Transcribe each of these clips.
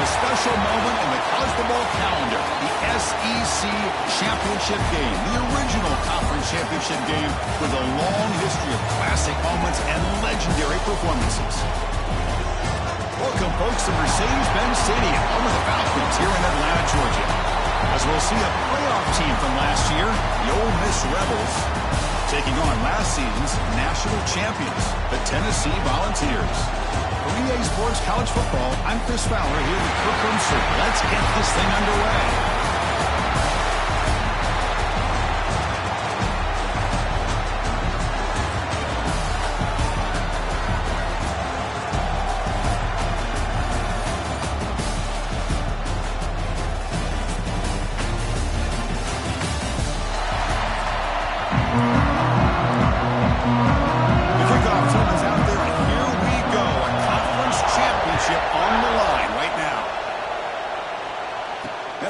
special moment in the college football calendar, the SEC championship game, the original conference championship game with a long history of classic moments and legendary performances. Welcome, folks, to Mercedes-Benz Stadium, home of the Falcons here in Atlanta, Georgia. As we'll see a playoff team from last year, the Ole Miss Rebels, taking on last season's national champions, the Tennessee Volunteers. For EA Sports College Football, I'm Chris Fowler here with Kirk Rumster. Let's get this thing underway.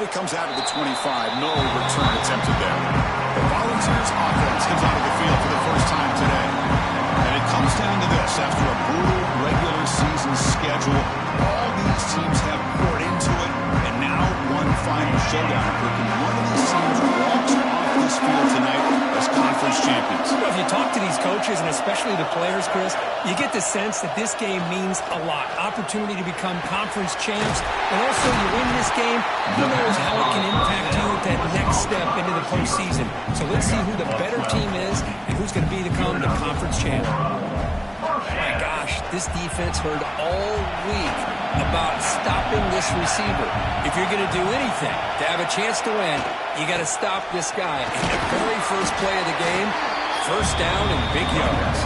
Comes out of the 25. No return attempted there. The Volunteers offense comes out of the field for the first time today. And it comes down to this. After a brutal regular season schedule, all these teams have poured into it. And now one final showdown. And one of these teams walks off this field tonight as conference champions. You know, if you talk to these coaches, and especially the players, Chris, you get the sense that this game means a lot. Opportunity to become conference champs. And also, you win this game, who knows how it can impact you at that next step into the postseason. So let's see who the better team is and who's going to become the conference champ. My gosh, this defense heard all week about stopping this receiver. If you're going to do anything to have a chance to win, you got to stop this guy. And the very first play of the game, first down and big yards.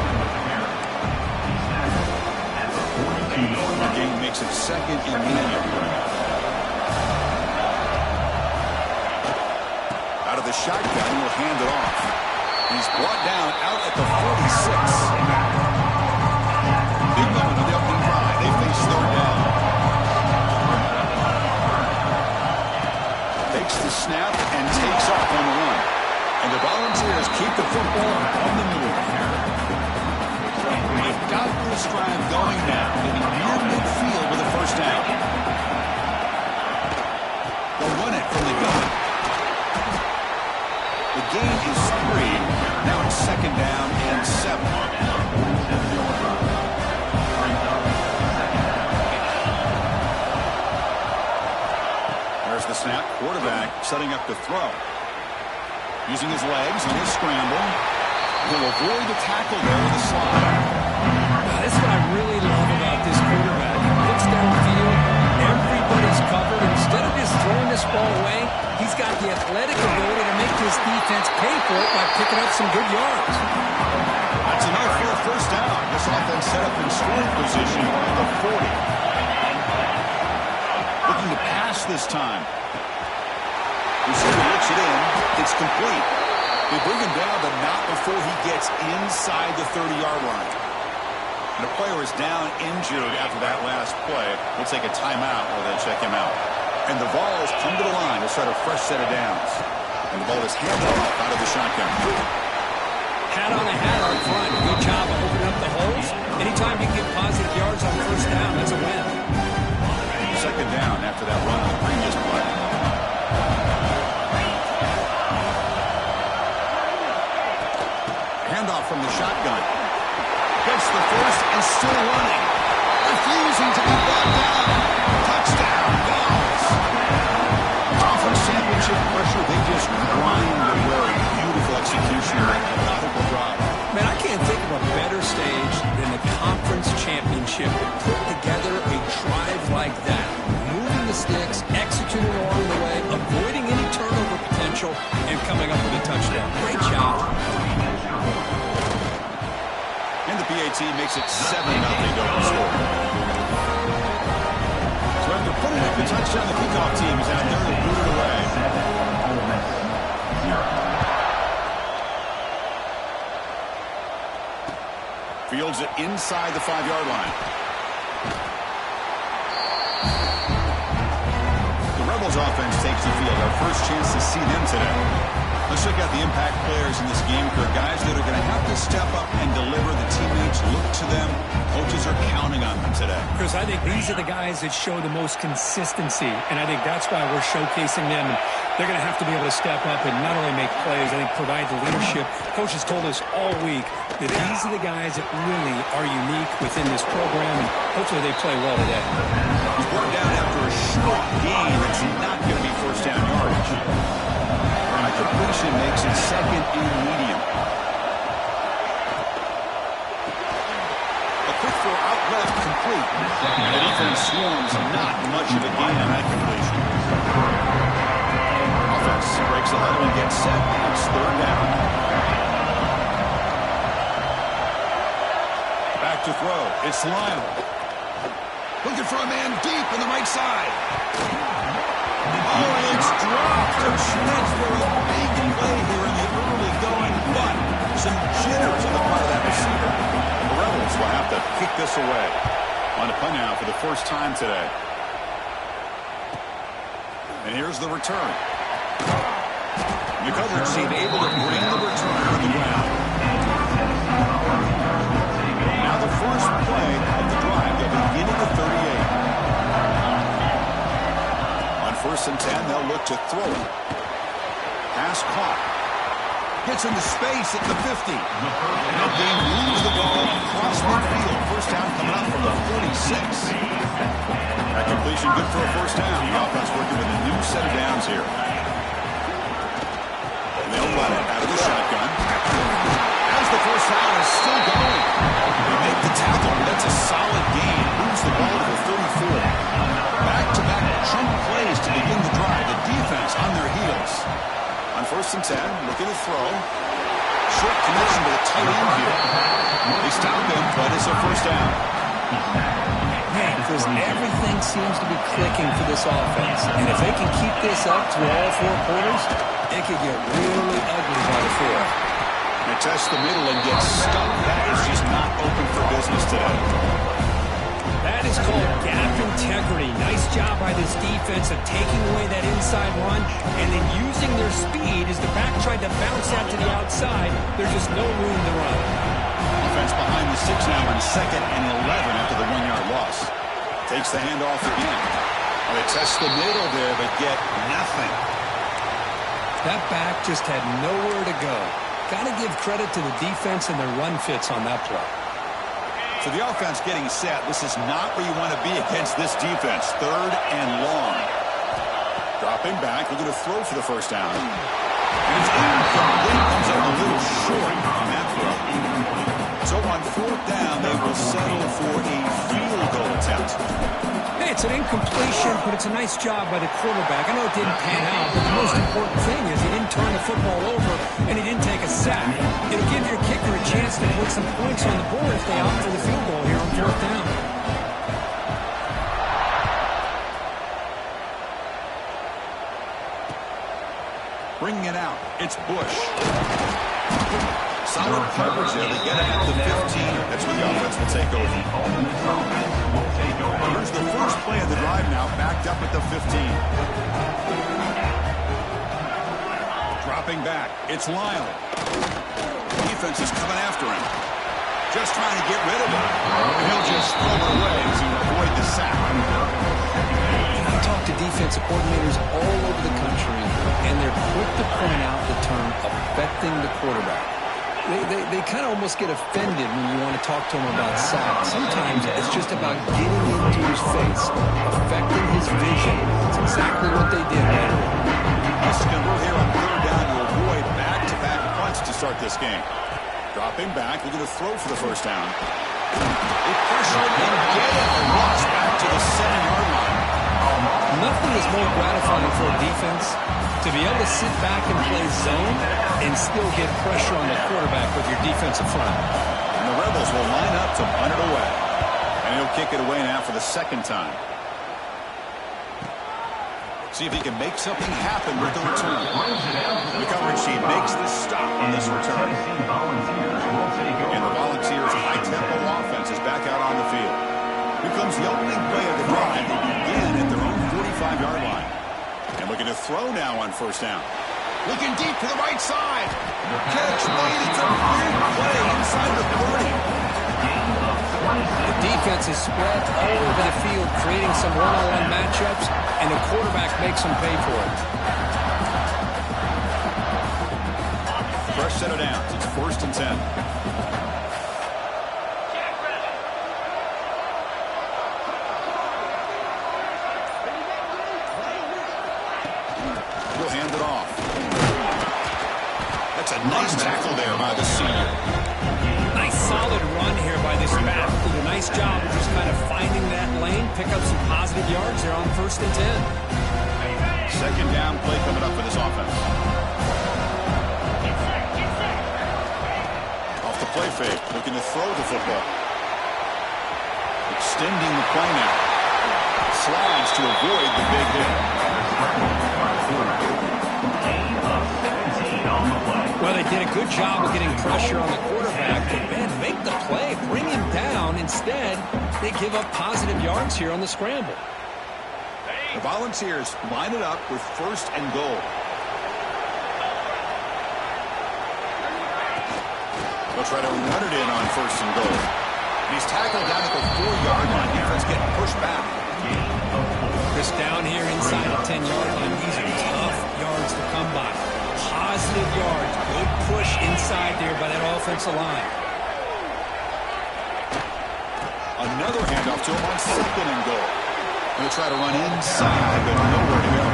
The game makes it second and medium. Out of the shotgun, he'll hand it off. He's brought down out at the 46. Big moment of the opening drive. They face third down. Takes the snap and takes off on the run. And the Volunteers keep the football on the move. They've got this drive going now. Maybe near midfield with a first down. They'll run it from the gun. The gain is 3. Now it's second down and 7. There's the snap. Quarterback setting up the throw. Using his legs on his scramble. He'll avoid the tackle there with a slide. Now, this is what I really love about this quarterback. He looks downfield. Everybody's covered. Instead of just throwing this ball away, he's got the athletic ability to make this defense pay for it by picking up some good yards. That's enough for a first down. This offense set up in scoring position at the 40. Looking to pass this time. Receiver looks it in. It's complete. They bring him down, but not before he gets inside the 30-yard line. And the player is down injured after that last play. We'll take a timeout while they check him out. And the Vols come to the line to start a fresh set of downs. And the ball is handed off out of the shotgun. Hat on a hat up front. Good job of opening up the holes. Anytime you get positive yards on first down, that's a win. Second down after that run on the previous play. Handoff from the shotgun. Gets the first and still running. Refusing to be brought down. Touchdown, Vols. Conference championship pressure, they just grind away. Beautiful execution of that methodical drive. Man, I can't think of a better stage than the conference championship to put together a drive like that. Moving the sticks, executing along the way, avoiding any turnover potential, and coming up with a touchdown. Great job. And the PAT makes it 7-0 double score. So after putting up the touchdown, the kickoff team is out there and booted away. Fields it inside the 5-yard line. The Rebels offense takes the field. Our first chance to see them today. Let's check out the impact players in this game. There are guys that are going to have to step up and deliver. The teammates look to them. Coaches are counting on them today. Chris, I think these are the guys that show the most consistency, and I think that's why we're showcasing them. And they're going to have to be able to step up and not only make plays, I think provide the leadership. Coach has told us all week that these are the guys that really are unique within this program, and hopefully they play well today. He's brought down after a short gain. It's not going to be first down yardage. And a completion makes it second and medium. A quick throw out left, complete. And the defense swarms, not much of a gain on that completion. Offense breaks the huddle and gets set. It's third down. Back to throw. It's Lyle. Looking for a man deep on the right side. Oh, and it's dropped. A chance for a big play here in the early going, but some jitters on the part of that receiver. The Rebels will have to kick this away. On a punt now for the first time today. And here's the return. The coverage team able to bring the return to the ground. Now the first play of the drive. They'll begin at the 38. On 1st and 10, they'll look to throw it. Pass caught. Gets into space at the 50. And they moves the ball across midfield. First down coming up from the 46. That completion good for a first down. The offense working with a new set of downs here. And they'll run it out of the shotgun. As the first down is still going. They make the tackle, but that's a solid gain. Moves the ball to the 34. Back-to-back chunk plays to begin the drive. The defense on their heels. On 1st and 10, looking to throw. Short connection to the tight end here. They stop him, but it's a first down. Man, Chris, everything seems to be clicking for this offense. And if they can keep this up through all 4 quarters, it could get really ugly by the 4th. They test the middle and get stuck. That is just not open for business today. That is called gap integrity. Nice job by this defense of taking away that inside run and then using their speed as the back tried to bounce out to the outside. There's just no room to run. Offense behind the 6 now on 2nd and 11 after the 1-yard loss. Takes the handoff again. Well, they test the middle there, but get nothing. That back just had nowhere to go. Got to give credit to the defense and their run fits on that play. So the offense getting set. This is not where you want to be against this defense. 3rd and long. Dropping back. We're going to throw for the first down. And it's incomplete. Comes up a little short on that throw. So on 4th down, they will settle for a field goal attempt. Hey, it's an incompletion, but it's a nice job by the quarterback. I know it didn't pan out, but the most important thing is he didn't turn the football over and he didn't take a sack. It'll give your kicker a chance to put some points on the board if they opt for the field goal here on 4th down. Bringing it out, it's Bush. Solid coverage there. They get it at the 15. That's where the offense will take over. Here's the first play of the drive now, backed up at the 15. Dropping back, it's Lyle. Defense is coming after him. Just trying to get rid of him. And he'll just throw it away to avoid the sack. I talk to defensive coordinators all over the country, and they're quick to point out the term affecting the quarterback. They kind of almost get offended when you want to talk to them about sacks. Sometimes it's just about getting into his face, affecting his vision. It's exactly what they did right away. This is going to work here on 3rd down to avoid back-to-back punts to start this game. Dropping back, we're going to throw for the first down. They pressure and get it. Lost back to the 7-yard line. Nothing is more gratifying for a defense to be able to sit back and play zone and still get pressure on the quarterback with your defensive front. And the Rebels will line up to punt it away. And he'll kick it away now for the 2nd time. See if he can make something happen with the return. The coverage team makes the stop on this return. And the Volunteers' high-tempo offense is back out on the field. Here comes the opening play of the drive. They begin at their own 45-yard line. And looking to throw now on 1st down. Looking deep to the right side. Catch made. It's a big play inside the 30. The defense is spread all over the field, creating some one-on-one matchups, and the quarterback makes them pay for it. Fresh set of downs. It's 1st and 10. He'll hand it off. That's a nice tackle there by the senior. Nice solid run here by this back. Did a nice job of just kind of finding that lane, pick up some positive yards there on 1st and 10. 2nd down play coming up for this offense. Off the play fake, looking to throw the football. Extending the play now. Slides to avoid the big hit. Well, they did a good job of getting pressure on the quarterback, but man, make the play, bring him down. Instead, they give up positive yards here on the scramble. The Volunteers line it up with 1st and goal. They'll try to run it in on 1st and goal. He's tackled down at the 4-yard line. Defense getting pushed back. Chris, down here inside the 10-yard line, these are tough yards to come by. Positive yards, good push inside there by that offensive line. Another handoff to him on 2nd and goal. They'll try to run inside, but nowhere to go.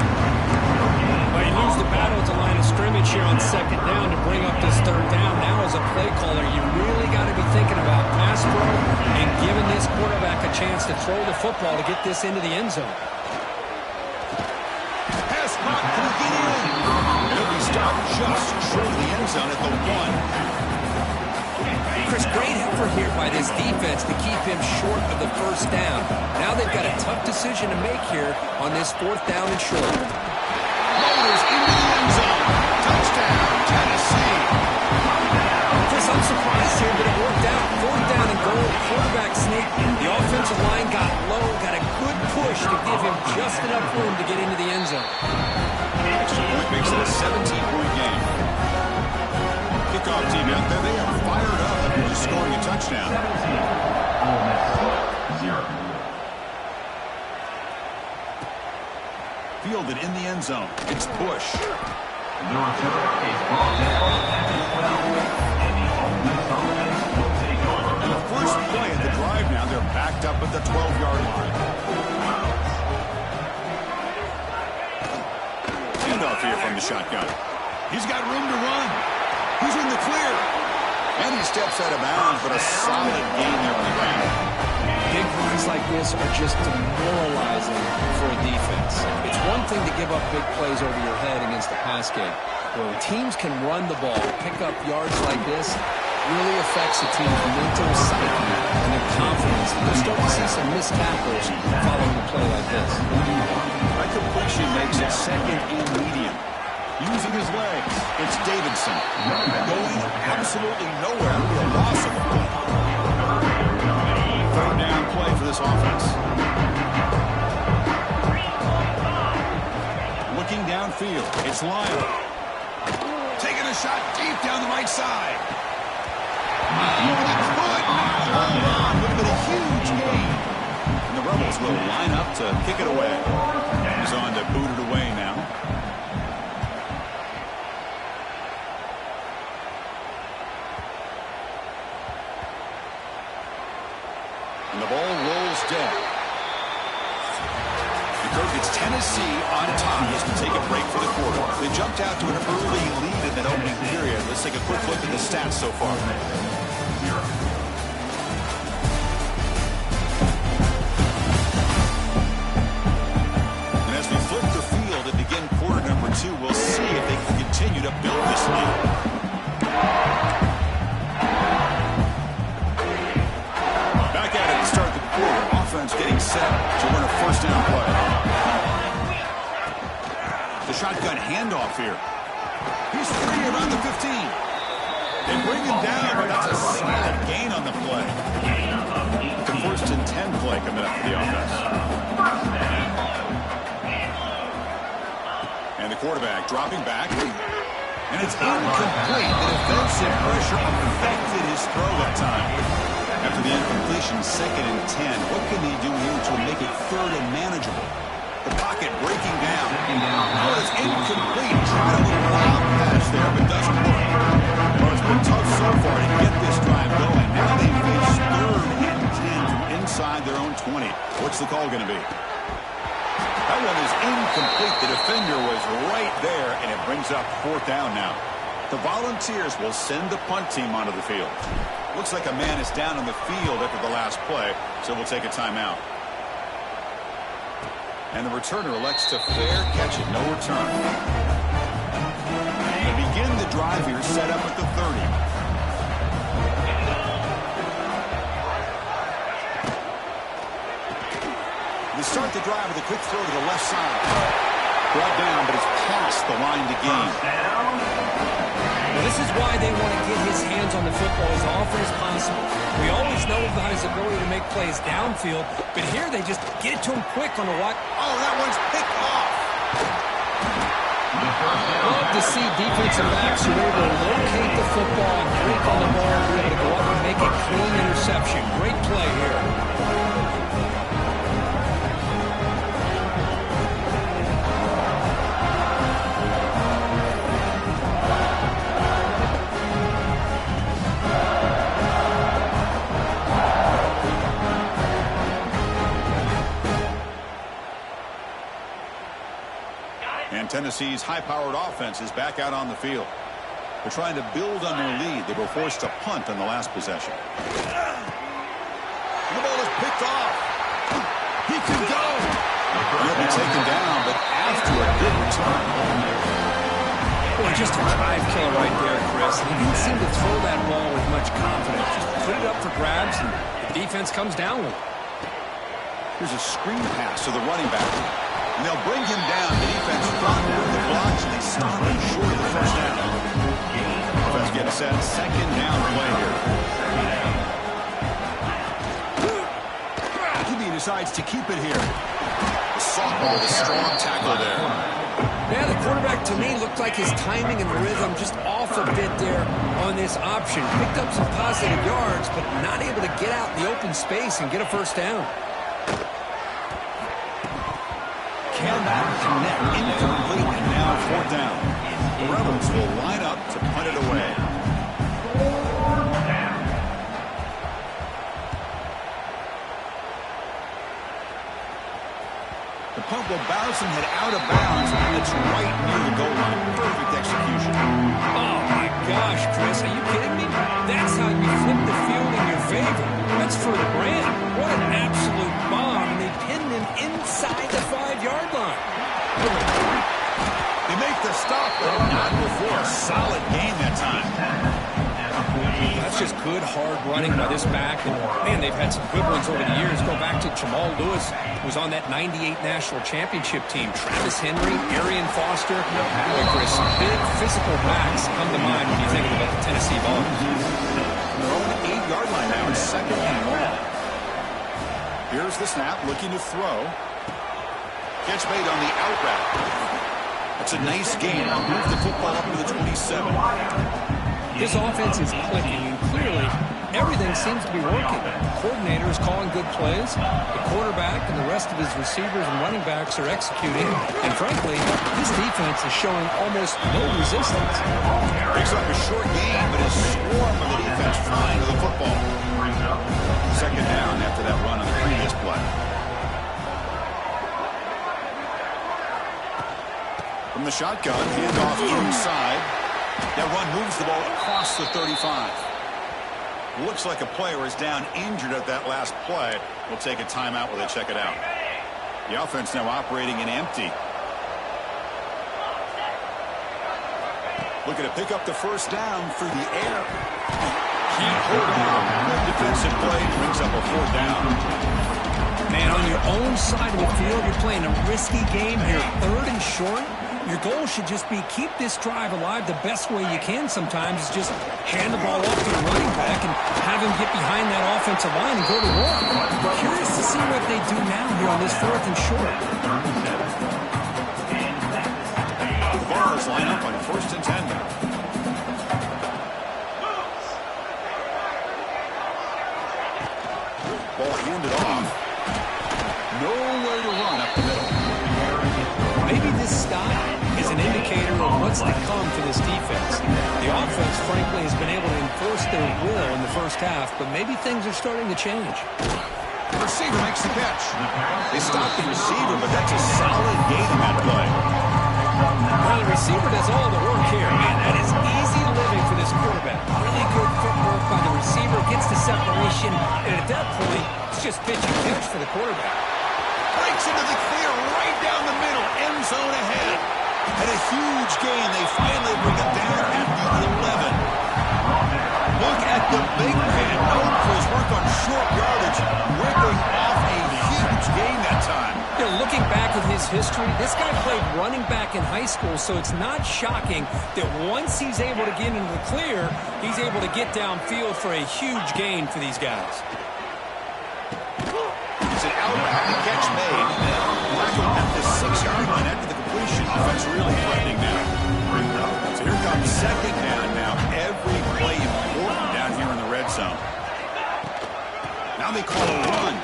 Well, you lose the battle at the line of scrimmage here on 2nd down to bring up this 3rd down. Now as a play caller, you really got to be thinking about pass pro and giving this quarterback a chance to throw the football to get this into the end zone. Pass caught, can he get in? He'll be stopped just short of the end zone at the 1. Chris, great effort here by this defense to keep him short of the 1st down. Now they've got a tough decision to make here on this 4th down and short. Motors into the end zone. Touchdown, Tennessee. Chris, I'm surprised here, but it worked out. 4th down and goal, quarterback sneak. The offensive line got low, got a good push to give him just enough room to get into the end zone. Extra point makes it a 17-point game. Kickoff team out there, they are fired up after just scoring a touchdown. Fielded in the end zone. It's Bush. And the first play of the drive now, they're backed up at the 12-yard line. Handoff here from the shotgun. He's got room to run. He's in the clear. And he steps out of bounds, but a solid gain there on the ground. Big runs like this are just demoralizing for a defense. It's one thing to give up big plays over your head against the pass game. When teams can run the ball, pick up yards like this, really affects the team's mental psyche and their confidence. You'll start to see some missed tackles following a play like this. That completion makes it 2nd and medium. Using his legs, it's Davidson. Going absolutely nowhere with a loss of a play. 3rd down play for this offense. Looking downfield, it's Lyle. Taking a shot deep down the right side. Oh, he could not hold on. Would have been a huge gain. And the Rebels will line up to kick it away. He's on to boot it away now. And the ball rolls dead. It's Tennessee on top as we take a break for the quarter. They jumped out to an early lead in that opening period. Let's take a quick look at the stats so far. And as we flip the field and begin quarter number 2, we'll see if they can continue to build this lead. Back at it to start the quarter. Offense getting set to run a 1st down play. The shotgun handoff here. He's free around the 15. They bring him down, but that's a solid gain on the play. The 1st and 10 play coming up for the offense. And the quarterback dropping back. And it's incomplete. The defensive pressure affected his throw that time. After the incompletion, 2nd and 10. What can he do here to make it 3rd and manageable? The pocket breaking down. Oh, it's incomplete. Tried a little wild pass there, but doesn't work. Well, it's been tough so far to get this drive going. Now they face 3rd and 10 from inside their own 20. What's the call going to be? That one is incomplete. The defender was right there, and it brings up 4th down now. The Volunteers will send the punt team onto the field. Looks like a man is down on the field after the last play, so we'll take a timeout. And the returner elects to fair catch it, no return. To begin the drive here, set up at the 30. They start the drive with a quick throw to the left side. Brought down, but it's past the line to gain. Well, this is why they want to get his hands on the football as often as possible. We always know about his ability to make plays downfield, but here they just get it to him quick on the what? Oh, that one's picked off. Love to see defensive backs who are able to locate the football and break on the ball, be able to go up and make a clean interception. Great play here. Tennessee's high-powered offense is back out on the field. They're trying to build on their lead. They were forced to punt on the last possession. The ball is picked off. He can go. He'll be taken down, but after a good return. Boy, just a drive killer right there, Chris. He didn't seem to throw that ball with much confidence. Just put it up for grabs, and the defense comes down with it. Here's a screen pass to the running back. And they'll bring him down. The defense front with the blocks, and they stop him short of the first down. Defense getting set. 2nd down play here. He decides to keep it here. The sophomore with a strong tackle there. Yeah, the quarterback to me looked like his timing and rhythm just off a bit there on this option. Picked up some positive yards, but not able to get out in the open space and get a first down. Cannot connect. Incomplete, and now 4th down. The Rebels will line up to punt it away. The punt will bounce and head out of bounds, and it's right near the goal line. Perfect execution. Oh, my gosh, Chris. Are you kidding me? That's how you flip the field in your favor. That's for the brand. What an absolute bomb. And they pinned him inside the 5-yard line. They make the stop, but not before a solid gain that time. That's just good, hard running by this back. And, man, they've had some good ones over the years. Go back to Jamal Lewis, who was on that 98 National Championship team. Travis Henry, Arian Foster. Boy, Chris, big physical backs come to mind when you think about the Tennessee Vols. They're on the 8-yard line now. It's 2nd and long. Here's the snap, looking to throw. Catch made on the out route. That's a nice gain. Move the football up to the 27. This offense is clicking, and clearly everything seems to be working. The coordinator is calling good plays. The quarterback and the rest of his receivers and running backs are executing. And frankly, this defense is showing almost no resistance. Picks up a short gain, but is swarmed by the defense flying to the football. 2nd down after that run on the previous play. From the shotgun, handoff inside. That run moves the ball across the 35. Looks like a player is down injured at that last play. We'll take a timeout while they check it out. The offense now operating in empty. Looking to pick up the first down through the air. Can't hold on. Good defensive play brings up a 4th down. Man, on your own side of the field, you're playing a risky game here. 3rd and short. Your goal should just be keep this drive alive the best way you can sometimes is just hand the ball off to the running back and have him get behind that offensive line and go to work. I'm curious to see what they do now here on this 4th and short. The Vols line up on 1st and 10 now. an indicator of what's to come for this defense. The offense, frankly, has been able to enforce their will in the first half, but maybe things are starting to change. The receiver makes the catch. They stop the receiver, but that's a solid gain on that play. Well, the receiver does all the work here. Man, that is easy living for this quarterback. Really good footwork by the receiver, gets the separation, and at that point, it's just pitch and catch for the quarterback. Breaks into the clear right down the middle, end zone ahead. And a huge gain. They finally bring it down at the 11. Look at the big man, known for his work on short yardage, ripping off a huge gain that time. You know, looking back at his history, this guy played running back in high school, so it's not shocking that once he's able to get into the clear, he's able to get downfield for a huge gain for these guys. It's an out-of-bounds catch made. Blackwell at the 6-yard line after the completion. Offense really threatening now. So here comes second down now. Every play important down here in the red zone. Now they call a run.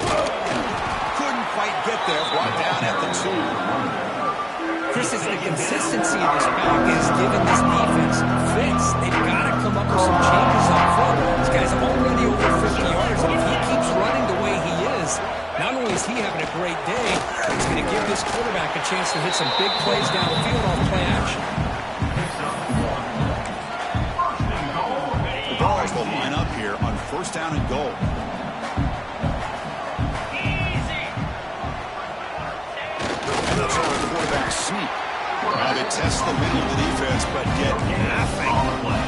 Couldn't quite get there. Brought down at the 2. Chris, the consistency of this back is giving this defense fits. They've got to come up with some changes up front. This guy's already over 50 yards, and if he keeps running the way he is, not only is he having a great day, it's going to give this quarterback a chance to hit some big plays downfield off play action. The Dogs will line up here on first down and goal. And that's over the quarterback sneak. Now they test the middle of the defense, but get nothing on the play.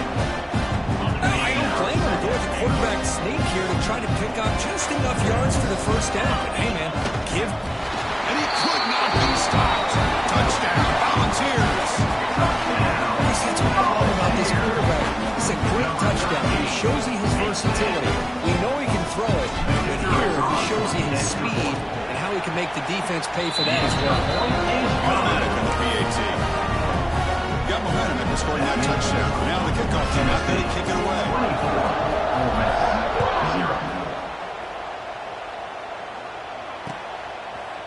I don't blame him to go with the quarterback sneak here to try to pick up just enough yards for the first down. But hey, man, give. And he could not be stopped. Touchdown, Volunteers. That's what I love about this quarterback. It's a great touchdown. He shows you his versatility. We know he can throw it, but here he shows you his speed and how he can make the defense pay for that as well. Automatic on the PAT. Got momentum after scoring that touchdown. Now the kickoff team out there to kick it away.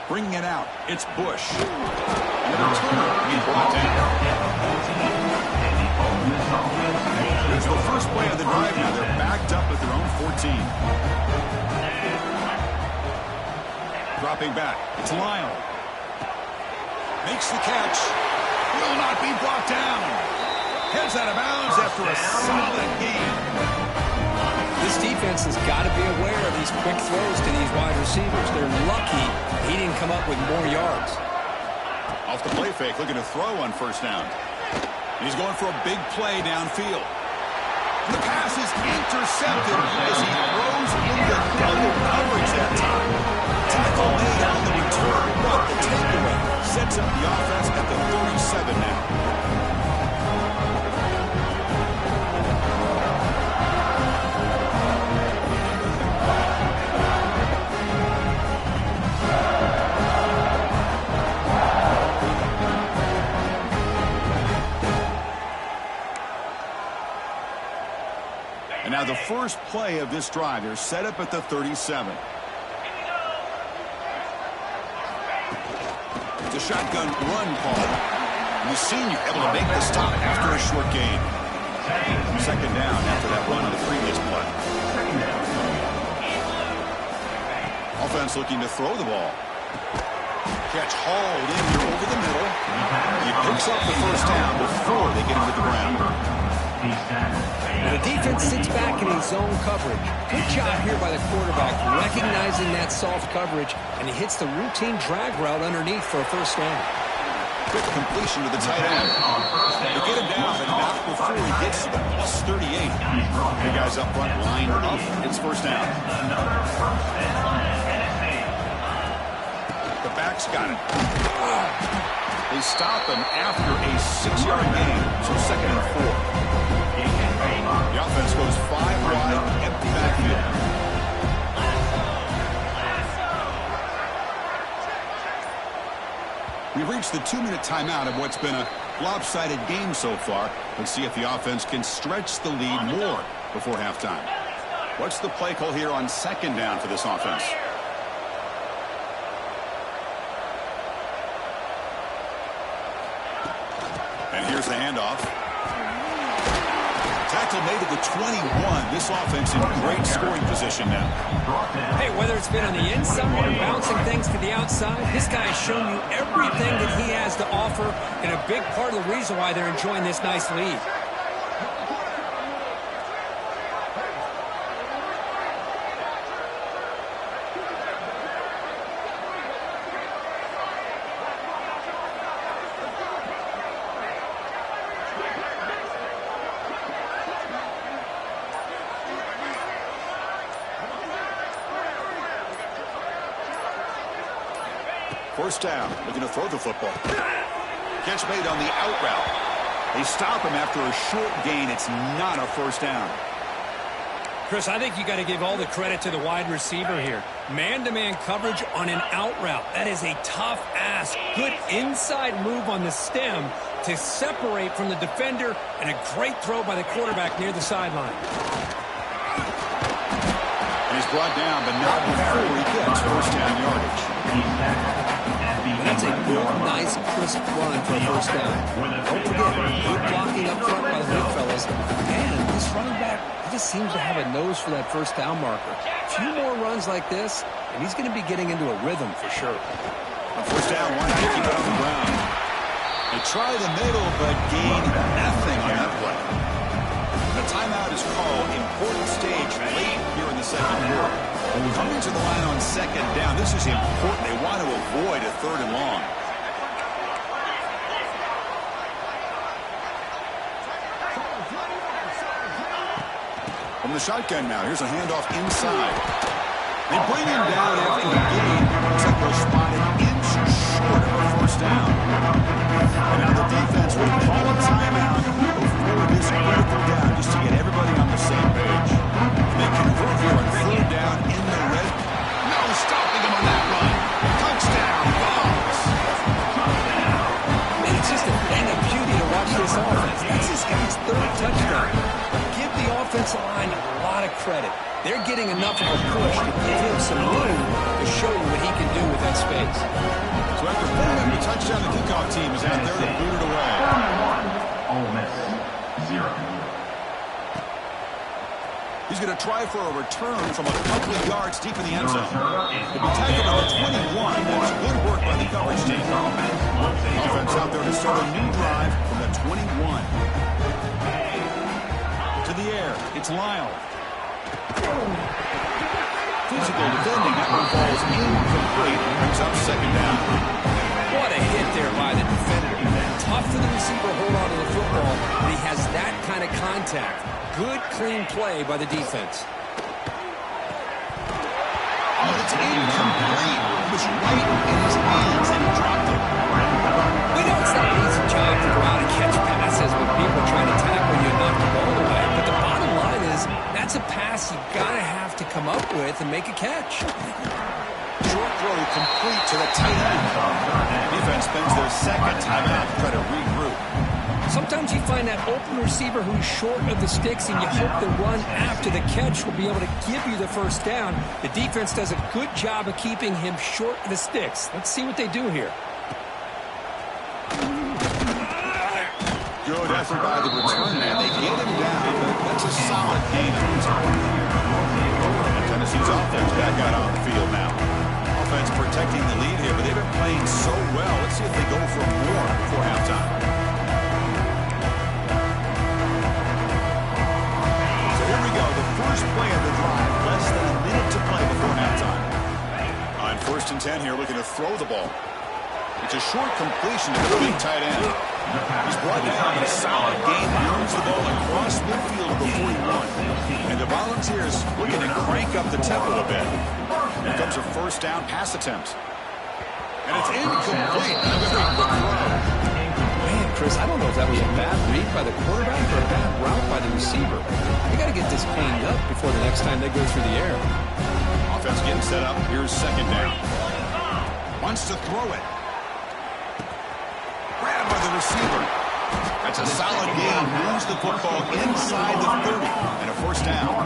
Bringing it out, it's Bush. And the returner being brought down. It's the first play of the drive now. They're backed up at their own 14. Dropping back, it's Lyle. Makes the catch. Will not be brought down. Heads out of bounds after a solid gain. This defense has got to be aware of these quick throws to these wide receivers. They're lucky he didn't come up with more yards. Off the play fake, looking to throw on first down. He's going for a big play downfield. The pass is intercepted as he throws into double coverage that time. Tackle made on the return, but the takeaway sets up the offense at the 37 now. And now the first play of this drive, they're set up at the 37. It's a shotgun run call. And the senior able to make the stop after a short gain. Second down after that run on the previous play. Offense looking to throw the ball. Catch hauled in here over the middle. He picks up the first down before they get him to the ground. And the defense sits back in a zone coverage. Good job here by the quarterback, recognizing that soft coverage, and he hits the routine drag route underneath for a first down. Quick completion to the tight end. They get him down, but not before he gets to the plus 38. The guys up front lined up. It's first down. The back's got it. They stop him after a 6-yard gain, so second and 4. The offense goes 5 wide, empty backfield. We've reached the 2-minute timeout of what's been a lopsided game so far. Let's see if the offense can stretch the lead more before halftime. What's the play call here on second down for this offense? And here's the handoff. Tackle made at the 21. This offense in great scoring position now. Hey, whether it's been on the inside or bouncing things to the outside, this guy has shown you everything that he has to offer, and a big part of the reason why they're enjoying this nice lead. First down, looking to throw the football. Catch made on the out route. They stop him after a short gain. It's not a first down. Chris, I think you got to give all the credit to the wide receiver here. Man-to-man coverage on an out route. That is a tough ask. Good inside move on the stem to separate from the defender, and a great throw by the quarterback near the sideline. And he's brought down, but not before he gets first down yardage. That's a good, nice, crisp run for a first down. Don't forget, good blocking up front by the big fellas. And this running back, he just seems to have a nose for that first down marker. A few more runs like this, and he's going to be getting into a rhythm for sure. On first down, why not keep it on the ground? They try the middle, but gain nothing on that play. The timeout is called. Important stage late here in the second quarter. Coming to the line on second down. This is important. They want to avoid a third and long. From the shotgun now. Here's a handoff inside. They bring him down after the gain. Looks like they'll spot an inch short of a first down. And now the defense will call a timeout before this critical down just to get everybody on the same page. They convert here on third down in the red. No stopping him on that run. Touchdown, Bucs. And it's just a thing of beauty to watch this offense. That's this guy's third touchdown. But give the offensive line a lot of credit. They're getting enough of a push to give him some room to show you what he can do with that space. So after pulling the touchdown, the kickoff team is out there to boot it away. Ole Miss, 0. He's going to try for a return from a couple of yards deep in the end zone. He'll be tackled on the 21. That's good work by the coverage team. Offense out there to start a new drive from the 21. To the air, it's Lyle. Physical defending, that one falls incomplete. Brings up second down. What a hit there by the defender. Tough for the receiver to hold on to the football, but he has that kind of contact. Good, clean play by the defense. Oh, it's incomplete. It was right in his hands, and he dropped it. We know it's not an easy job to go out and catch passes when people try to tackle you and knock the ball away, but the bottom line is that's a pass you got to have to come up with and make a catch. Short throw complete to the tight end. Defense spends their second timeout to try to regroup. Sometimes you find that open receiver who's short of the sticks, and you hope the run after the catch will be able to give you the first down. The defense does a good job of keeping him short of the sticks. Let's see what they do here. Good effort by the return man. They get him down, but that's a solid gain. And Tennessee's offense back out on the field now. Offense protecting the lead here, but they've been playing so well. Let's see if they go for more before halftime. So here we go. The first play of the drive. Less than a minute to play before halftime. On 1st and 10 here, looking to throw the ball. It's a short completion to the big tight end. He's brought down a solid gain, moves the ball across midfield to the 41. And the Volunteers looking to crank up the tempo a bit. Here comes a first down pass attempt. And it's incomplete. Man, Chris, I don't know if that was a bad read by the quarterback or a bad route by the receiver. They got to get this cleaned up before the next time they go through the air. Offense getting set up. Here's second down. Wants to throw it. Grabbed by the receiver. That's a solid gain. Moves the football inside the 30. And a first down.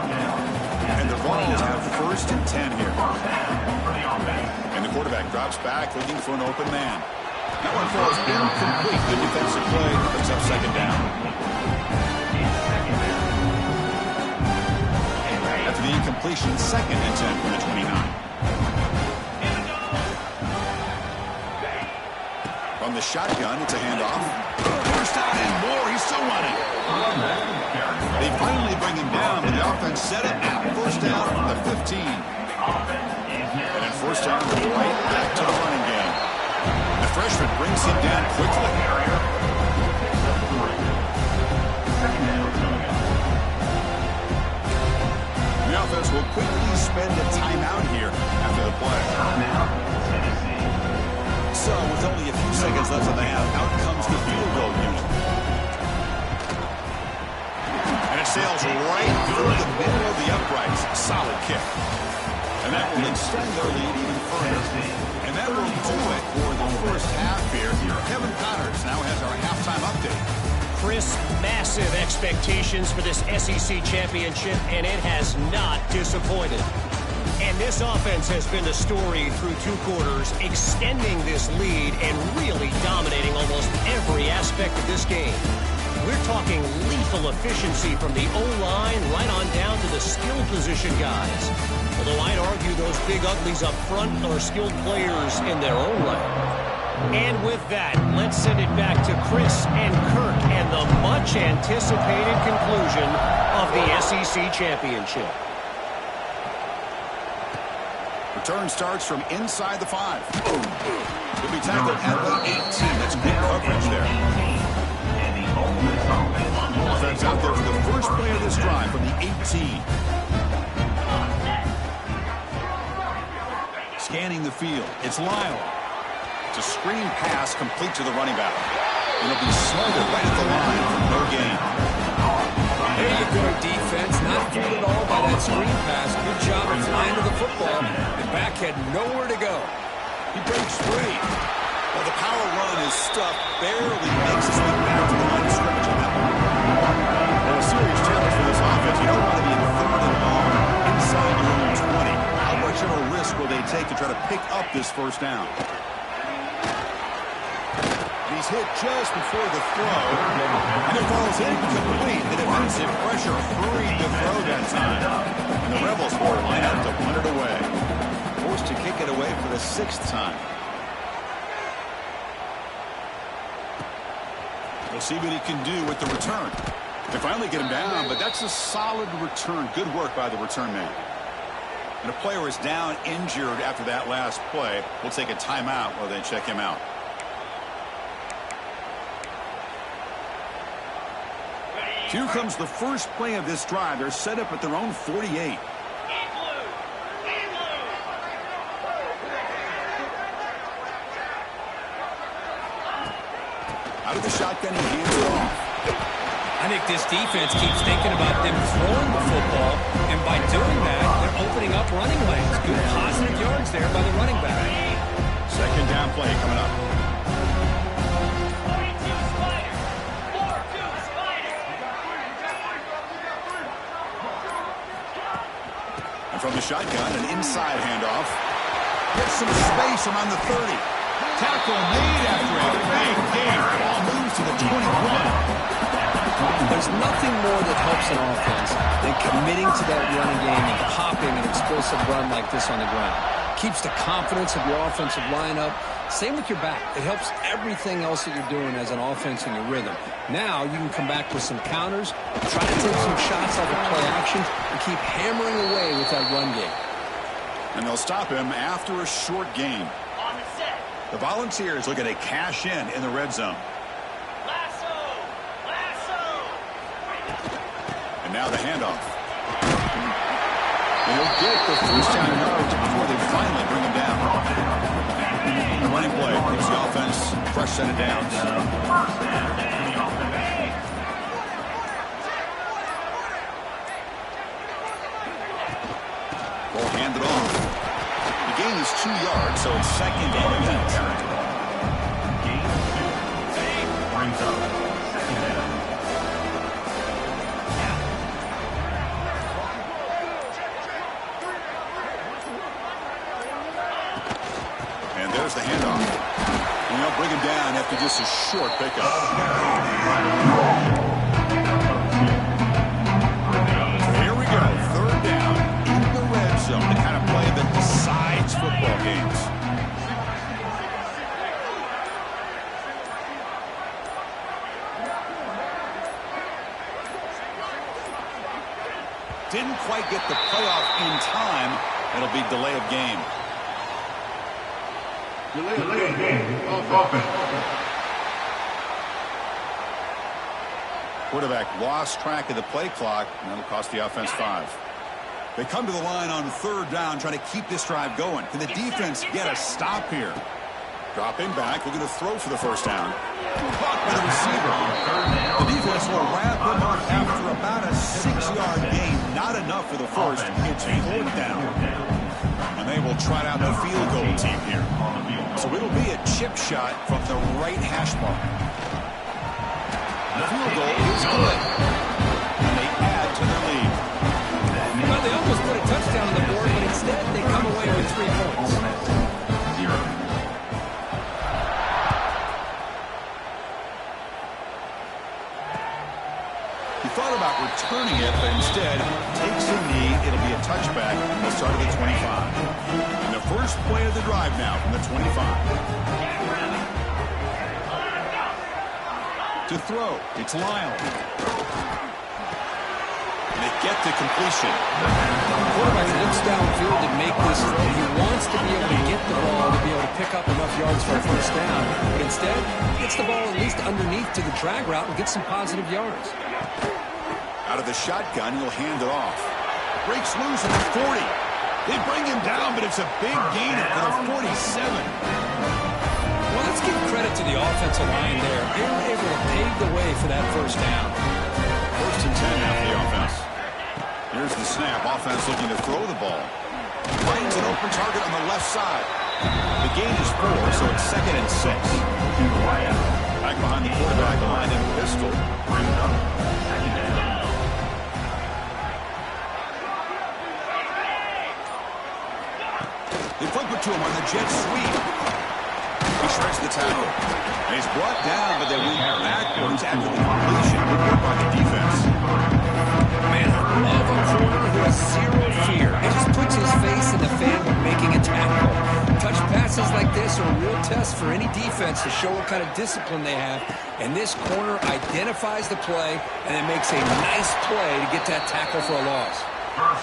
And the Vols have 1st and 10 here. And the quarterback drops back looking for an open man. That one falls incomplete. The defensive play picks up second down. After the incompletion, 2nd and 10 from the 29. From the shotgun, it's a handoff. First down and more. He's still running. They finally bring him down, but the offense set it at first down from the 15. And then first down, right back to the running game. The freshman brings him down quickly. The offense will quickly spend a timeout here after the play. So, with only a few seconds left in the half, out comes the field goal unit. And it sails right through the middle of the uprights. Solid kick. And that will extend their lead even further. And that will do it for the first half here. Kevin Connors now has our halftime update. Chris, massive expectations for this SEC championship, and it has not disappointed. And this offense has been the story through 2 quarters, extending this lead and really dominating almost every aspect of this game. We're talking lethal efficiency from the O-line right on down to the skill position guys. Although I'd argue those big uglies up front are skilled players in their own right. And with that, let's send it back to Chris and Kirk and the much-anticipated conclusion of the SEC championship. Return starts from inside the 5. He'll be tackled at the 18. That's good coverage there. Offense out there for the first play of this drive from the 18. Scanning the field. It's Lyle. It's a screen pass complete to the running back. And it'll be smothered right at the line for no gain. There you go, defense. Not fooled at all by that screen pass. Good job of flying to the football. The back had nowhere to go. He breaks free. Well, the power run is stuffed. Barely makes his way back to the line of scrimmage on that one. Well, a serious challenge for this offense. You don't want to be in 3rd and long inside your own 20. How much of a risk will they take to try to pick up this first down? He's hit just before the throw, and it falls incomplete. The defensive pressure hurried the throw that time. And the Rebels will line up to punt it away. Forced to kick it away for the 6th time. We'll see what he can do with the return. They finally get him down, but that's a solid return. Good work by the return man. And a player is down injured after that last play. We'll take a timeout while they check him out. Here comes the first play of this drive. They're set up at their own 48. Out of the shotgun, he hands it off. I think this defense keeps thinking about them throwing the football, and by doing that, they're opening up running lanes. Good positive yards there by the running back. 2nd down play coming up. And from the shotgun, an inside handoff. Gets some space around the 30. Tackle made after a big game. Ball moves to the 21. There's nothing more that helps an offense than committing to that running game and popping an explosive run like this on the ground. Keeps the confidence of your offensive lineup. Same with your back. It helps everything else that you're doing as an offense in your rhythm. Now you can come back with some counters, try to take some shots off of play action, and keep hammering away with that run game. And they'll stop him after a short game. The Volunteers looking to cash in the red zone. And now the handoff. And he'll get the first down yards before they finally bring him down. The running play gives the offense a fresh set of downs. Ball handed off. The gain is 2 yards, so it's 2nd and 10. Brings up 2nd down. And there's the handoff. And they'll bring him after just a short pickup. Here we go, third down in the red zone, the kind of play that decides football games. Didn't quite get the playoff in time. It'll be delay of game. Delay of game. Offense. Quarterback lost track of the play clock, and that'll cost the offense 5. They come to the line on third down, trying to keep this drive going. Can the defense get a stop here? Dropping back, looking to throw for the first down. Caught by the receiver. The defense will wrap him up after about a 6-yard gain. Not enough for the first. It's fourth down. And they will trot out the field goal team here. So it'll be a chip shot from the right hash mark. The field goal is good. And they add to their lead. Well, they almost put a touchdown on the board, but instead they come away with 3 points. Thought about returning it, but instead takes a knee. It'll be a touchback from the start of the 25. And the first play of the drive now from the 25. To throw, it's Lyle. And they get the completion. The quarterback looks downfield to make this throw. He wants to be able to get the ball to be able to pick up enough yards for a first down. But instead, he gets the ball at least underneath to the drag route and gets some positive yards. Out of the shotgun, he'll hand it off. Breaks loose at the 40. They bring him down, but it's a big gain for the 47. Well, let's give credit to the offensive line there. They were able to pave the way for that first down. First and 10 now for the offense. Here's the snap. Offense looking to throw the ball. Finds an open target on the left side. The gain is 4, so it's second and 6. Back behind the quarterback line in pistol. They flip it to him on the jet sweep. He shreds the tackle. And he's brought down, but they went backwards after the completion. Good work by the defense. Man, I love a corner who has zero fear. He just puts his face in the fan when making a tackle. Touch passes like this are a real test for any defense to show what kind of discipline they have. And this corner identifies the play and then makes a nice play to get that tackle for a loss.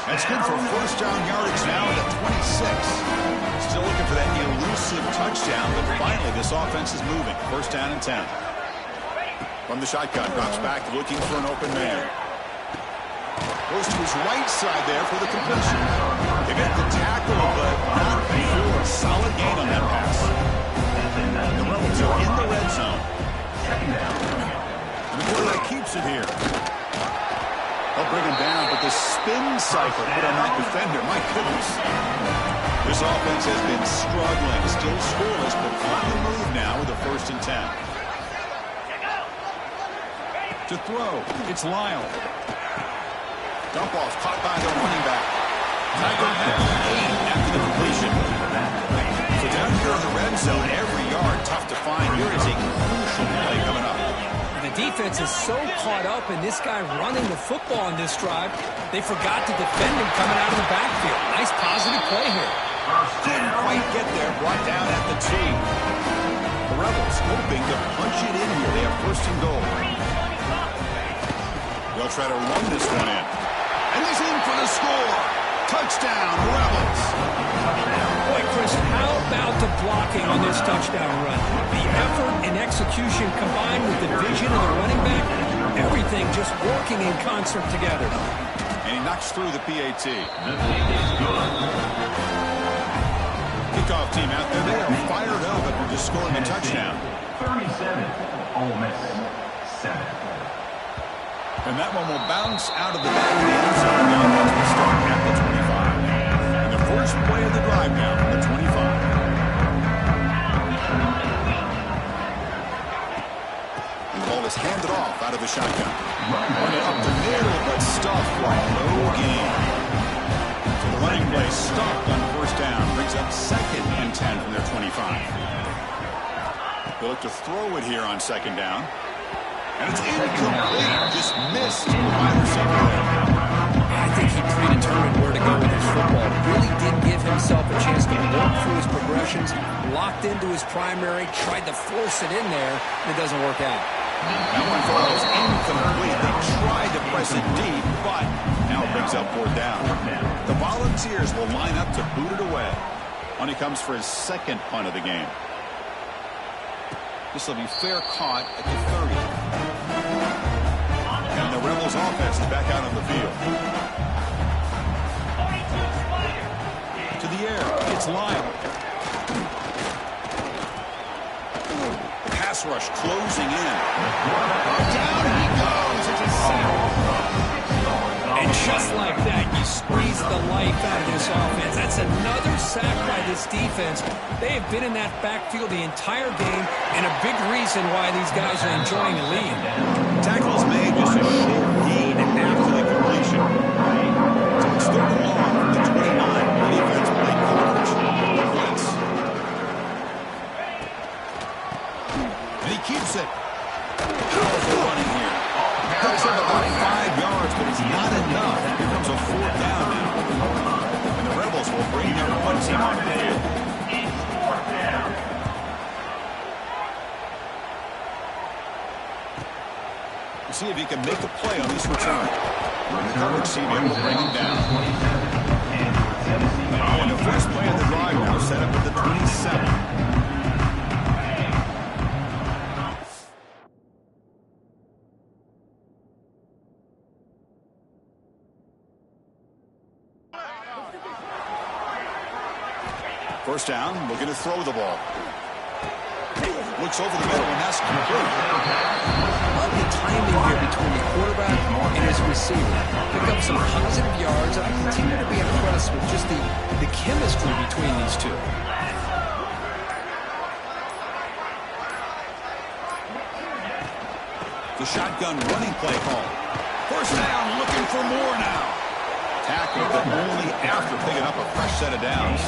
That's good for first down yardage now at 26. Still looking for that elusive touchdown, but finally this offense is moving. First down and 10. From the shotgun, drops back looking for an open man. Goes to his right side there for the completion. They get the tackle, but not before a solid gain on that pass. The Rebels are in the red zone. And the quarterback keeps it here. They'll bring him down, but the spin cycle put on that defender. My goodness. This offense has been struggling. Still scoreless, but on the move now with a first and 10. To throw, it's Lyle. Dump off, caught by the running back. Tackled at 8 after the completion. So down here in the red zone, every yard tough to find. Here is a crucial play coming up. The defense is so caught up in this guy running the football on this drive, they forgot to defend him coming out of the backfield. Nice positive play here. Didn't quite get there, brought down at the 2. The Rebels hoping to punch it in here. They have first and goal. They'll try to run this one in. And he's in for the score. Touchdown, Rebels. Boy, Chris, how about the blocking on this touchdown run? The effort and execution combined with the vision of the running back, everything just working in concert together. And he knocks through the PAT. Kickoff team out there, they are fired up after just scoring a touchdown. 37, Ole Miss 7. And that one will bounce out of the back of the end zone. The offense will start at the 25. And the first play of the drive now from the 25. And the ball is handed off out of the shotgun. Run it up the middle, but stuffed for no gain. So the running play stopped on first down. Brings up second and 10 from their 25. He'll look to throw it here on second down. And it's incomplete. Just missed the wide receiver there. I think he predetermined where to go with his football. Really did give himself a chance to work through his progressions, locked into his primary, tried to force it in there, and it doesn't work out. That one falls incomplete. They tried to press it deep, but now it brings up fourth down. The Volunteers will line up to boot it away. On he comes for his second punt of the game. This will be fair caught at the 30. And the Rebels offense is back out on the field. To the air. It's Lyle. Pass rush closing in. Down he goes. It's a sack. And just like that, you squeeze the life out of this offense. That's another sack by this defense. They have been in that backfield the entire game, and a big reason why these guys are enjoying the lead. Tackles made, just a short gain after the completion. So it's third and long from the 29. The defense played coverage. Blitz. And he keeps it. Powerful running here. Picks up about 5 yards, but it's not enough. Here comes a fourth down now. And the Rebels will bring their one team on the field. See if he can make a play on this return. The coverage CBM will bring him down. And the first play of the drive now set up at the 27. First down, looking to throw the ball. Looks over the middle, and that's complete. Love the timing here between the quarterback and his receiver. Pick up some positive yards, and I continue to be impressed with just the chemistry between these two. The shotgun running play call. First down, looking for more now. Tackle, but only after picking up a fresh set of downs.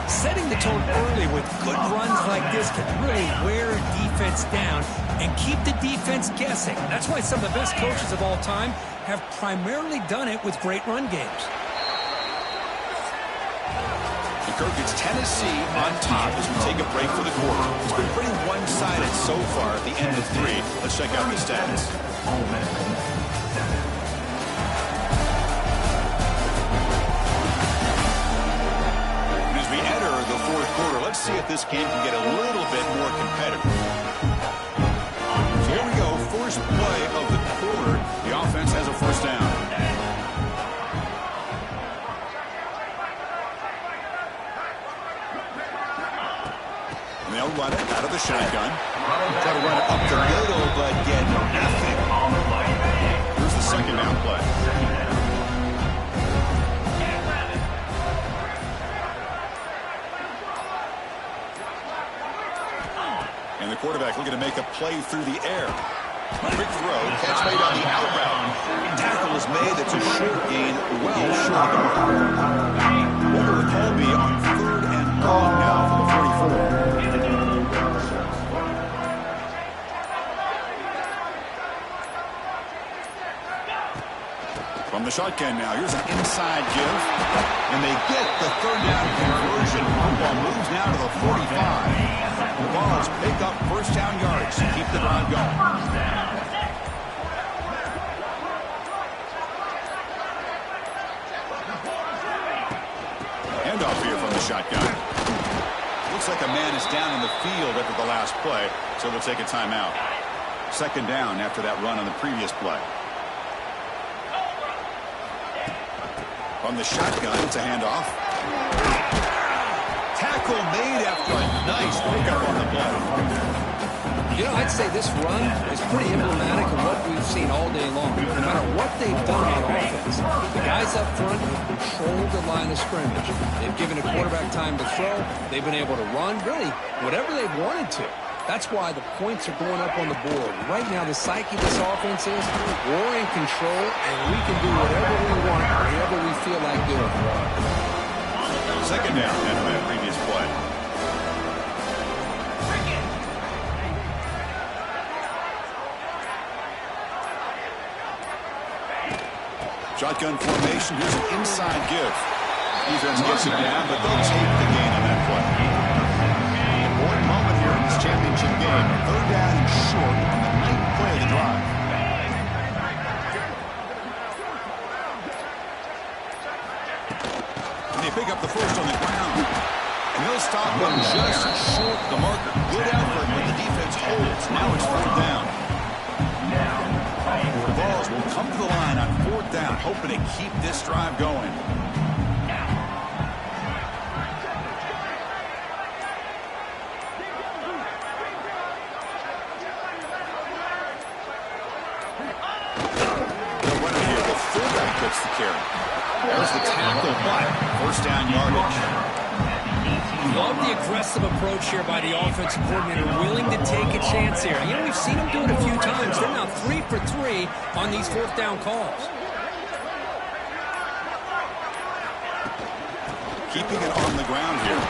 Setting the tone early with good runs like this can really wear a defense down and keep the defense guessing. That's why some of the best coaches of all time have primarily done it with great run games. And Kirk, it's Tennessee on top as we take a break for the quarter. It's been pretty one-sided so far at the end of 3. Let's check out the stats. Let's see if this game can get a little bit more competitive. So here we go. First play of the quarter. The offense has a first down. And they'll run it out of the shotgun. Try to run it up the middle, but get nothing. Here's the second down play. And the quarterback looking to make a play through the air. Quick throw, catch made on the out route. Tackle is made, that's a short gain, well short of the mark. What will the call be on third and long now for the 44? From the shotgun now, here's an inside give. And they get the third down conversion. Football moves now to the 45. The Vols pick up first down yards to keep the drive going. Handoff here from the shotgun. Looks like a man is down in the field after the last play, so they'll take a timeout. Second down after that run on the previous play. From the shotgun, it's a handoff. Tackle made after a nice pickup on the play. You know, I'd say this run is pretty emblematic of what we've seen all day long. No matter what they've done on offense, the guys up front have controlled the line of scrimmage. They've given a quarterback time to throw. They've been able to run, really, whatever they've wanted to. That's why the points are going up on the board. Right now, the psyche of this offense is we're in control, and we can do whatever we want, whenever we feel like doing it. Second down after that previous play. Shotgun formation. Here's an inside give. Defense gets it down, but they'll take the gain on that play. Important moment here in this championship game. Third down and short on the ninth play of the drive. And they pick up the first on the ground. And they'll stop them just short of the marker. Good effort, but the defense holds. Now it's fourth down. The Vols will come to the line on fourth down, hoping to keep this drive going. Gets the carry. There's the tackle, but first down yardage. Love the aggressive approach here by the offensive coordinator, willing to take a chance here. You know, we've seen him do it a few times. They're now 3 for 3 on these fourth down calls. Keeping it on the ground here.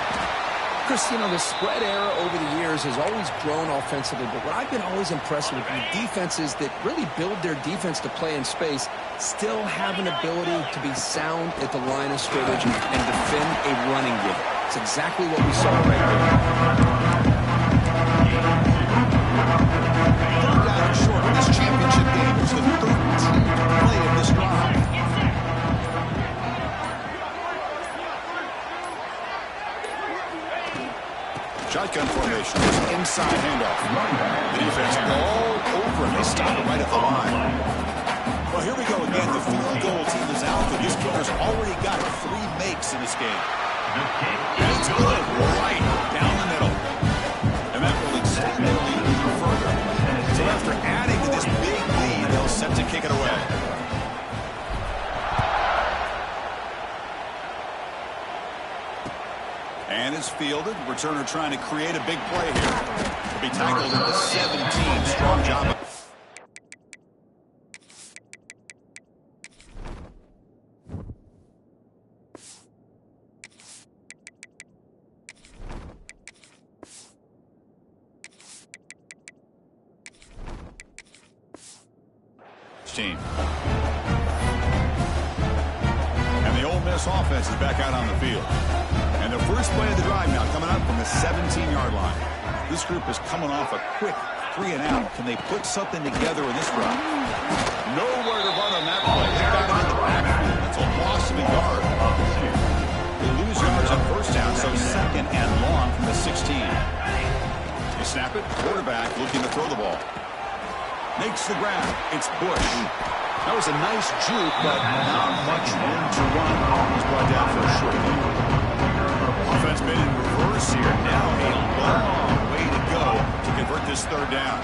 Chris, you know, the spread era over the years has always grown offensively, but what I've been always impressed with defenses that really build their defense to play in space still have an ability to be sound at the line of scrimmage and defend a running game. It's exactly what we saw right there. Third down and short in this championship game. It's the 13th play of this drive. Shotgun formation. Inside handoff. The defense all over him. They stop it right at the line. Well, here we go again. The field goal team is out. The East Kicker's already got 3 makes in this game. And it's good. Right down the middle. And that will extend their lead even further. So after adding to this big lead, they'll set to kick it away. And it's fielded. Returner trying to create a big play here. Will be tackled at the 17. Strong job. Team. And the Ole Miss offense is back out on the field. And the first play of the drive now coming up from the 17-yard line. This group is coming off a quick 3-and-out. Can they put something together in this drive? Nowhere to run on that play. They got him in the backfield. It's a loss of a yard. They lose yards on first down, so second and long from the 16. They snap it. Quarterback looking to throw the ball. Makes the grab. It's Bush. That was a nice juke, but not much room to run. He's brought down for a short gain. Offense made in reverse here. Now a long way to go to convert this third down.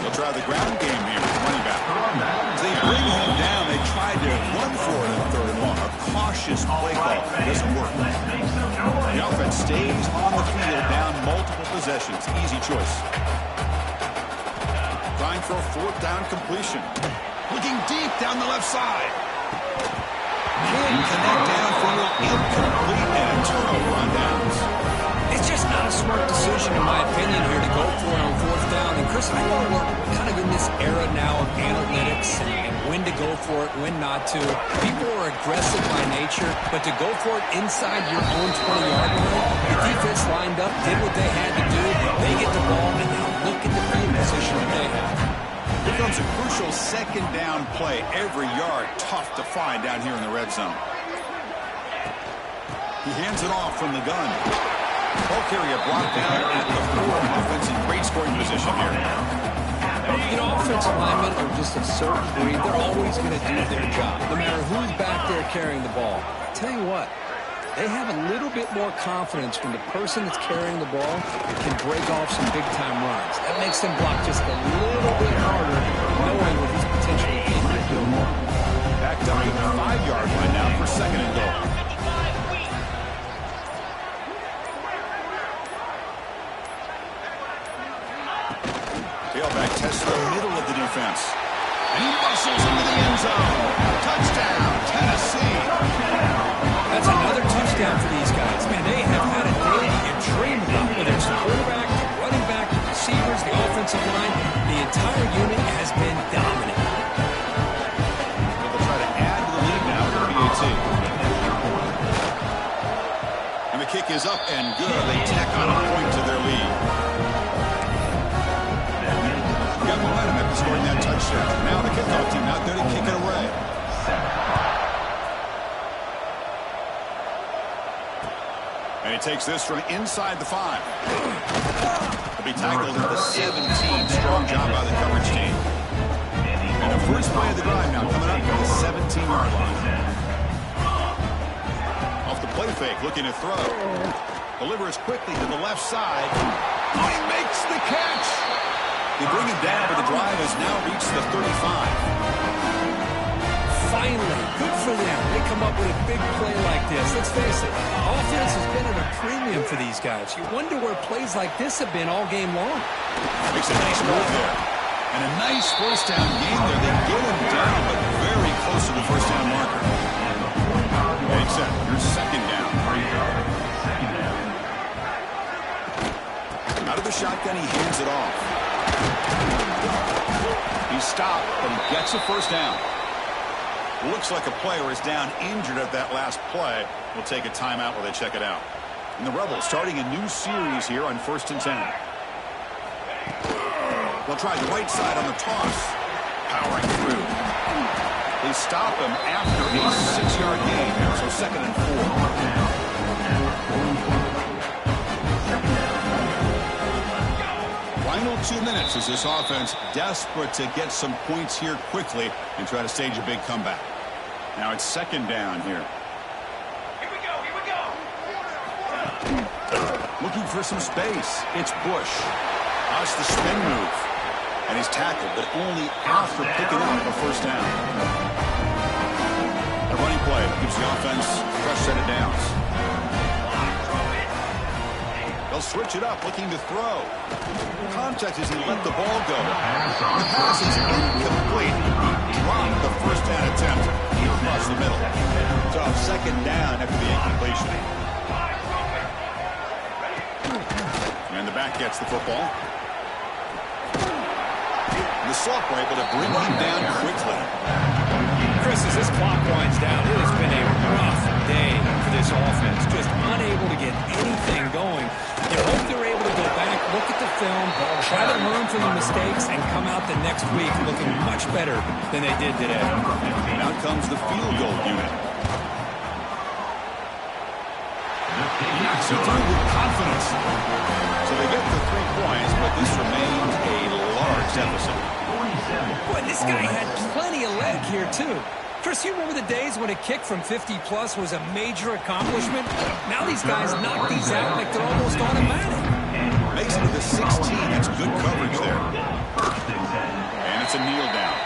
They'll try the ground game here with running back. As they bring him down, they tried to run for it on third and long. A cautious play call. It doesn't work. The offense stays on the field down multiple possessions. Easy choice. Trying for a fourth down completion. Looking deep down the left side. Can't connect downfield. Incomplete and a turnover on downs. It's just not a smart decision, in my opinion, here to go for it on fourth down. And, Chris, I know we're kind of in this era now of analytics and when to go for it, when not to. People are aggressive by nature, but to go for it inside your own 20-yard line, the defense lined up, did what they had to do. They get the ball, and now look at the field position that they have. Here comes a crucial second down play. Every yard tough to find down here in the red zone. He hands it off from the gun. Ball carrier blocked down at the 4. Offense in great scoring position here. You know, offensive linemen are just a certain breed. They're always going to do their job, no matter who's back there carrying the ball. I'll tell you what, they have a little bit more confidence when the person that's carrying the ball can break off some big-time runs. That makes them block just a little bit harder, knowing what he's potentially able to do. Backed up at the 5-yard line now for second and goal. Tailback tests the middle of the defense. And he muscles into the end zone. Touchdown, Tennessee. That's another touchdown for these guys. Man, they have had a day you dream about. Whether it's the quarterback, the running back, the receivers, the offensive line, the entire unit has been dominant. is up and good. They tack on a point to their lead. Got momentum after scoring that touchdown. Now the kickoff team out there to kick it away. And he takes this from inside the 5. He'll be tackled at the 17. Strong job by the coverage team. And the first play of the drive now coming up at the 17-yard line. Off the play fake, looking to throw. Delivers quickly to the left side. Oh, he makes the catch. They bring him down, but the drive has now reached the 35. Finally, good for them. They come up with a big play like this. Let's face it, offense has been at a premium for these guys. You wonder where plays like this have been all game long. Makes a nice move there. And a nice first down game there. They get him down, but very close to the first down marker. Makes it your second down. Out of the shotgun, he hands it off. He's stopped, but he gets a first down. Looks like a player is down injured at that last play. We'll take a timeout while they check it out. And the Rebels starting a new series here on 1st and 10. They'll try the right side on the toss. Powering through. They stop him after a 6-yard gain. So 2nd and 4. Final 2 minutes as this offense desperate to get some points here quickly and try to stage a big comeback. Now it's 2nd down here. Here we go. Looking for some space. It's Bush. That's the spin move. And he's tackled, but only after picking up a first down. A running play gives the offense a fresh set of downs. They'll switch it up, looking to throw. Contact as he let the ball go. The pass is incomplete. He dropped the first down attempt across the middle. So 2nd down after the incompletion. And the back gets the football. The Soft were able to bring him down quickly. Chris, as this clock winds down, it has been a rough day for this offense. Just unable to get anything going. You hope they're able to go back, look at the film, try to learn from the mistakes, and come out the next week looking much better than they did today. And out comes the field goal unit. Knocks it through with confidence. So they get the 3 points, but this remains a large deficit. Boy, this guy had plenty of leg here, too. Chris, you remember the days when a kick from 50-plus was a major accomplishment? Now these guys knock these out like they're almost automatic. Makes it to the 16. That's good coverage there. And it's a kneel down.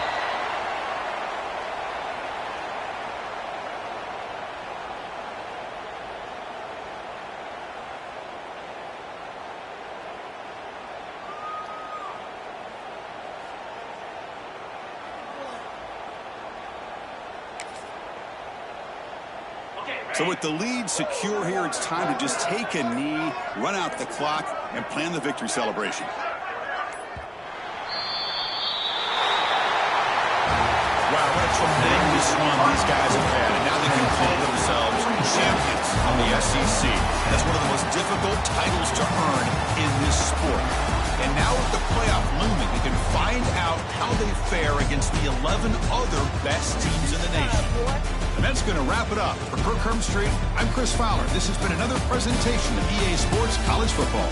So with the lead secure here, it's time to just take a knee, run out the clock, and plan the victory celebration. Wow, what a tremendous run these guys have had. And now they can call themselves champions of the SEC. That's one of the most difficult titles to earn in this sport. And now with the playoff looming, we can find out how they fare against the 11 other best teams in the nation. And that's going to wrap it up. For Kirk Street, I'm Chris Fowler. This has been another presentation of EA Sports College Football.